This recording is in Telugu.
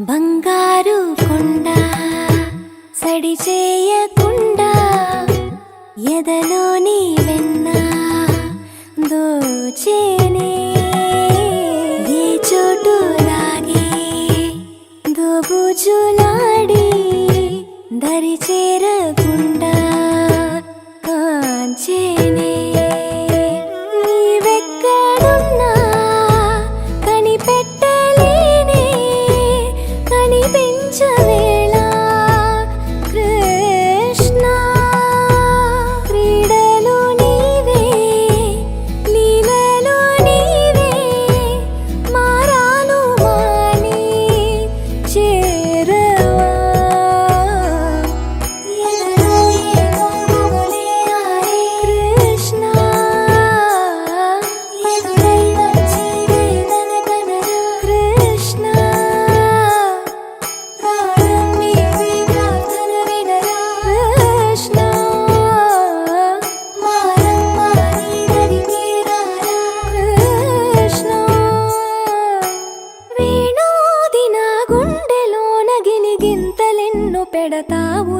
బంగారు కొండ సడి చేయకుండా ఎదలోని వెన్న దోచేనే ఏ చోటు లాగే దోబుజులాడి దరి చేరకుండా కాంచేనే నీవెక్కడున్నా కనిపెట్టలేనే కనిపించవేళ కృష్ణ క్రీడలు నీవే లీలలు నీవే మారాను మాని చేరవా కృష్ణ కృష్ణ కృష్ణ కృష్ణ వేణోది నా గుండెలోన గిలిగింతలెన్ను పెడతావు